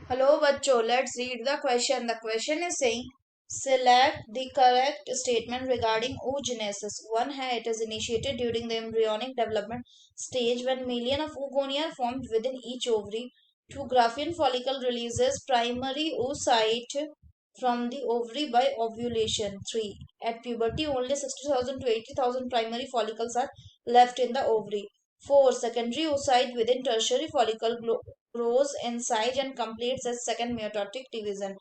Hello, bachcho. Let's read the question. The question is saying, select the correct statement regarding oogenesis. One है, it is initiated during the embryonic development stage when million of oogonia are formed within each ovary. Two, Graafian follicle releases primary oocyte from the ovary by ovulation. 3, at puberty only 60,000 to 80,000 primary follicles are left in the ovary. 4, secondary oocyte within tertiary follicle grows in size and completes its second meiotic division.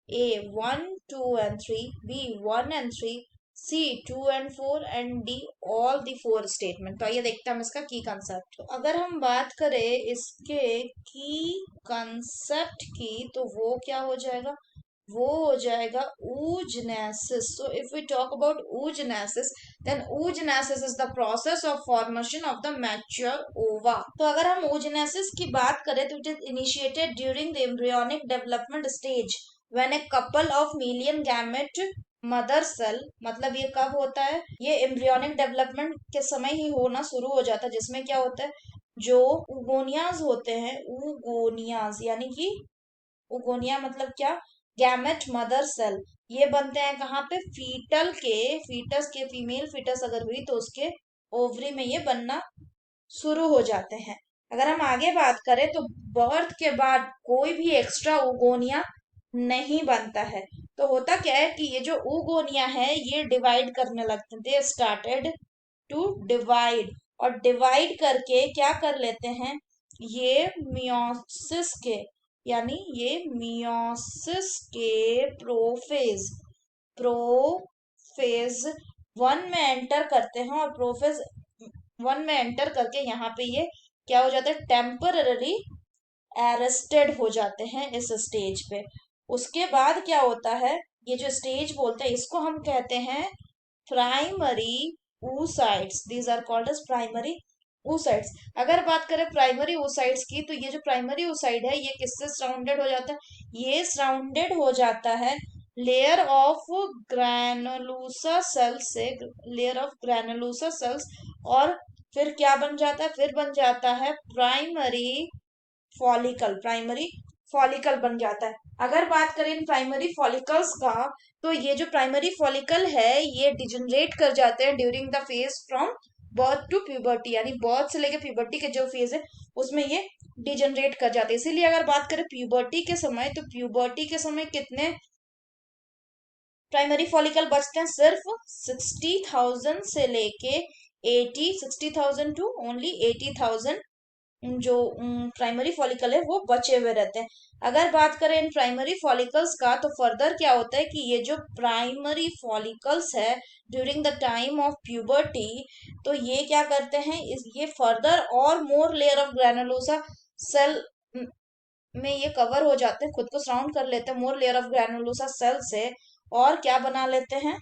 A 1, 2 and 3, B 1 and 3, C 2 and 4 and D all the four statement. तो आइए देखते हैं हम इसका की concept. तो अगर हम बात करें इसके की कंसेप्ट की तो वो क्या हो जाएगा, वो हो जाएगा oogenesis. So if we talk about oogenesis, then oogenesis is the process of formation of the mature ova. तो अगर हम oogenesis की बात करें तो it is initiated during the embryonic development stage when a couple of million gamete mother cell, मतलब ये कब होता है, ये एम्ब्रियोनिक डेवलपमेंट के समय ही होना शुरू हो जाता है, जिसमें क्या होता है, जो उगोनियाज होते हैं, उगोनियाज यानी कि उगोनिया मतलब क्या, गैमेट मदर सेल, ये बनते हैं कहाँ पे, फीटस के फीमेल फीटस अगर हुई तो उसके ओवरी में ये बनना शुरू हो जाते हैं। अगर हम आगे बात करें तो बर्थ के बाद कोई भी एक्स्ट्रा उगोनिया नहीं बनता है। तो होता क्या है कि ये जो उगोनिया है ये डिवाइड करने लगते हैं, दे स्टार्टेड टू डिवाइड, और डिवाइड करके क्या कर लेते हैं, ये मियोसिस के, यानी ये मियोसिस के प्रोफेज प्रोफेज वन में एंटर करते हैं, और प्रोफेज वन में एंटर करके यहाँ पे ये क्या हो जाता है, टेम्पररी अरेस्टेड हो जाते हैं इस स्टेज पे। उसके बाद क्या होता है, ये जो स्टेज बोलते हैं इसको हम कहते हैं primary oocytes. These are called as primary oocytes. अगर बात करें प्राइमरी oocytes की तो ये जो प्राइमरी oocyte है ये किससे सराउंडेड हो जाता है, ये सराउंडेड हो जाता है लेयर ऑफ ग्रैनुलोसा सेल्स से, लेयर ऑफ ग्रैनुलोसा सेल्स, और फिर क्या बन जाता है, फिर बन जाता है प्राइमरी फॉलिकल बन जाता है। अगर बात करें इन प्राइमरी फॉलिकल्स का तो ये जो प्राइमरी फॉलिकल है ये डिजनरेट कर जाते हैं during the phase from birth to puberty, यानी बर्थ से लेकर प्यूबर्टी के जो फेज है उसमें ये डिजनरेट कर जाते हैं। इसीलिए अगर बात करें प्यूबर्टी के समय तो प्यूबर्टी के समय कितने प्राइमरी फॉलिकल बचते हैं, सिर्फ 60,000 से लेके 60,000 टू ओनली 80,000 जो प्राइमरी फॉलिकल है वो बचे हुए रहते हैं। अगर बात करें इन प्राइमरी फॉलिकल्स का तो फर्दर क्या होता है कि ये जो प्राइमरी फॉलिकल्स है during the time of puberty, तो ये क्या करते हैं, ये फर्दर और more layer of granulosa cell में ये कवर हो जाते हैं, खुद को सराउंड कर लेते हैं more layer of granulosa cell से, और क्या बना लेते हैं,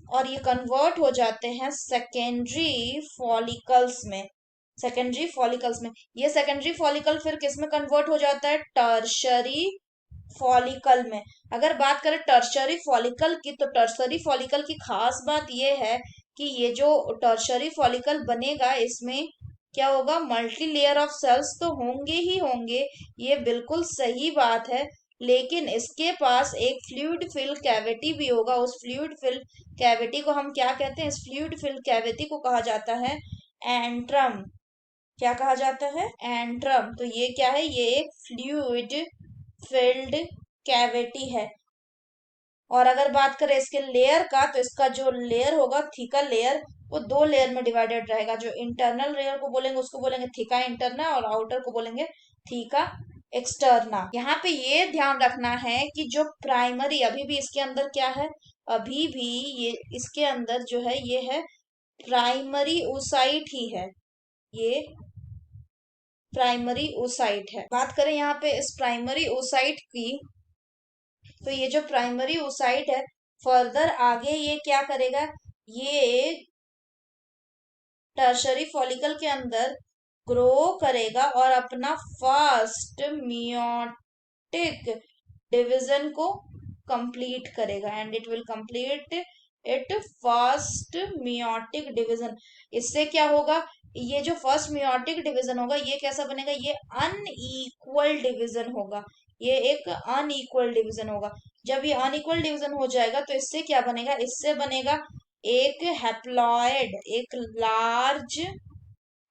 और ये कन्वर्ट हो जाते हैं सेकेंडरी फॉलिकल्स में। ये सेकेंडरी फॉलिकल फिर किस में कन्वर्ट हो जाता है, टर्शरी फॉलिकल में। अगर बात करें टर्शरी फॉलिकल की तो टर्शरी फॉलिकल की खास बात यह है कि ये जो टर्शरी फॉलिकल बनेगा इसमें क्या होगा, मल्टी लेयर ऑफ सेल्स तो होंगे ही होंगे, ये बिल्कुल सही बात है, लेकिन इसके पास एक फ्लूइड फिल कैविटी भी होगा। उस फ्लूइड फिल कैविटी को हम क्या कहते हैं, इस फ्लूइड फिल कैविटी को कहा जाता है एंट्रम। क्या कहा जाता है, एंट्रम। तो ये क्या है, ये एक फ्लूइड फिल्ड कैविटी है। और अगर बात करें इसके लेयर का तो इसका जो लेयर होगा, थीका लेयर, वो दो लेयर में डिवाइडेड रहेगा। जो इंटरनल लेयर को बोलेंगे उसको बोलेंगे थीका इंटरना, और आउटर को बोलेंगे थीका एक्सटर्ना। यहाँ पे ये ध्यान रखना है कि जो प्राइमरी, अभी भी इसके अंदर क्या है, अभी भी ये इसके अंदर जो है ये है प्राइमरी oocyte ही है, ये प्राइमरी oocyte है। बात करें यहाँ पे इस प्राइमरी oocyte की तो ये जो प्राइमरी oocyte है फर्दर आगे ये क्या करेगा, ये टर्शरी फॉलिकल के अंदर ग्रो करेगा और अपना फर्स्ट मियोटिक डिवीजन को कंप्लीट करेगा, and it will complete it first meiotic division. इससे क्या होगा, ये जो फर्स्ट मियोटिक डिवीजन होगा ये कैसा बनेगा, ये अनइक्वल डिवीजन होगा, ये एक अनइक्वल डिवीजन होगा। जब ये अनइक्वल डिवीजन हो जाएगा तो इससे क्या बनेगा, इससे बनेगा एक हैप्लॉयड, एक लार्ज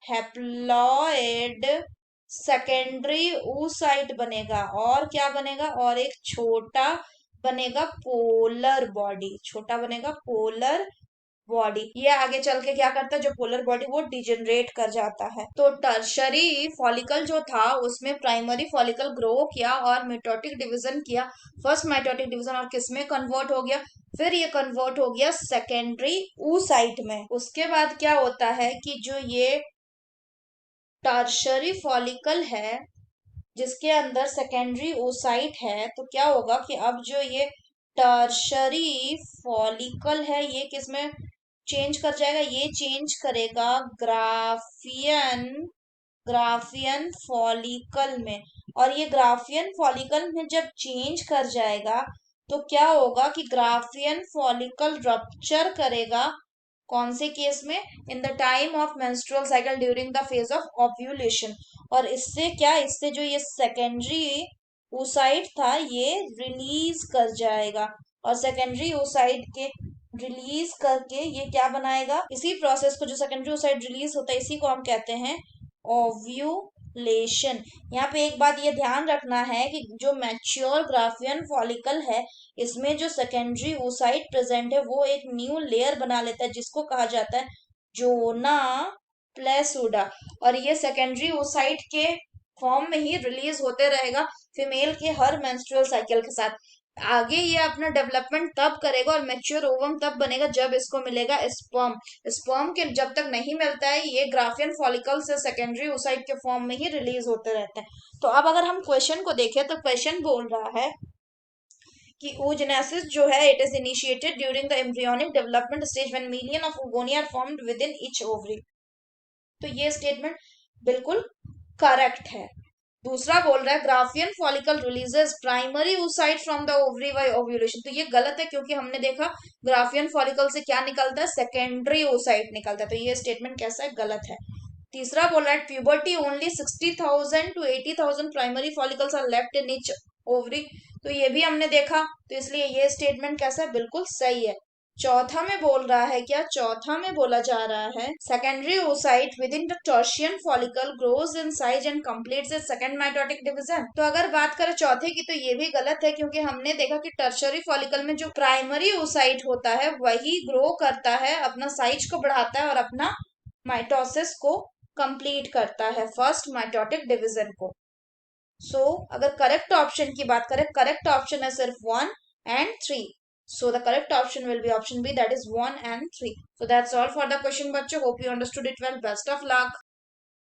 हैप्लॉयड सेकेंडरी oocyte बनेगा, और क्या बनेगा, और एक छोटा बनेगा पोलर बॉडी, छोटा बनेगा पोलर बॉडी। ये आगे चल के क्या करता है, जो पोलर बॉडी वो डिजेनरेट कर जाता है। तो टर्शरी फॉलिकल जो था उसमें प्राइमरी फॉलिकल ग्रो किया और मिटोटिक डिवीजन किया। फर्स्ट माइटोटिक डिवीजन और किस में कन्वर्ट हो गया, फिर ये कन्वर्ट हो गया सेकेंडरी oocyte में। उसके बाद क्या होता है कि जो ये टर्शरी फॉलिकल है जिसके अंदर सेकेंडरी oocyte है, तो क्या होगा कि अब जो ये टर्शरी फॉलिकल है ये किसमें चेंज कर जाएगा, ये चेंज करेगा ग्राफियन फॉलिकल में। और ये ग्राफियन फॉलिकल में जब चेंज कर जाएगा तो क्या होगा कि ग्राफियन फॉलिकल रप्चर करेगा, कौन से केस में, in the time of menstrual cycle during the phase of ovulation. और इससे क्या, इससे जो ये सेकेंडरी oocyte था ये रिलीज कर जाएगा, और सेकेंडरी oocyte के रिलीज करके ये क्या बनाएगा, इसी प्रोसेस को जो सेकेंडरी oocyte रिलीज होता है इसी को हम कहते हैं ओव्यूलेशन। यहाँ पे एक बात ये ध्यान रखना है कि जो मैच्योर ग्राफियन फॉलिकल है इसमें जो सेकेंडरी oocyte प्रेजेंट है वो एक न्यू लेयर बना लेता है जिसको कहा जाता है जोना प्लेसूडा, और ये सेकेंडरी oocyte के फॉर्म में ही रिलीज होते रहेगा फीमेल के हर मेंस्ट्रुअल साइकिल के साथ। आगे ये अपना डेवलपमेंट तब करेगा और मैच्योर ओवम तब बनेगा जब इसको मिलेगा स्पर्म। स्पर्म के जब तक नहीं मिलता है ये ग्राफियन फॉलिकल से सेकेंडरी oocyte के फॉर्म में ही रिलीज होते रहते हैं। तो अब अगर हम क्वेश्चन को देखें तो क्वेश्चन बोल रहा है कि oogenesis जो है it is initiated during the embryonic development stage when million of oogonia are formed within each ovary. तो ये स्टेटमेंट बिल्कुल करेक्ट है। दूसरा बोल रहा है Graafian follicle releases primary oocyte from the ovary by ovulation. तो ये गलत है क्योंकि हमने देखा ग्राफियन फॉलिकल से क्या निकलता है, सेकेंडरी oocyte निकलता है। तो ये स्टेटमेंट कैसा है, गलत है। तीसरा बोल रहा है puberty only 60,000 to 80,000 primary follicles are left in each ovary. तो ये भी हमने देखा, तो इसलिए ये स्टेटमेंट कैसा है, बिल्कुल सही है। चौथा में बोल रहा है क्या, चौथा में बोला जा रहा है secondary oocyte with in the tertian follicle grows in size and completes it's second mitotic division. तो अगर बात करें चौथे की तो ये भी गलत है क्योंकि हमने देखा कि टर्शरी फॉलिकल में जो प्राइमरी oocyte होता है वही ग्रो करता है, अपना साइज को बढ़ाता है और अपना माइटोसिस को कंप्लीट करता है फर्स्ट माइटोटिक डिवीजन को। सो अगर करेक्ट ऑप्शन की बात करें, करेक्ट ऑप्शन है सिर्फ 1 and 3. So the correct option will be option B, that is 1 and 3. So that's all for the question बच्चों, hope you understood it well, best of luck.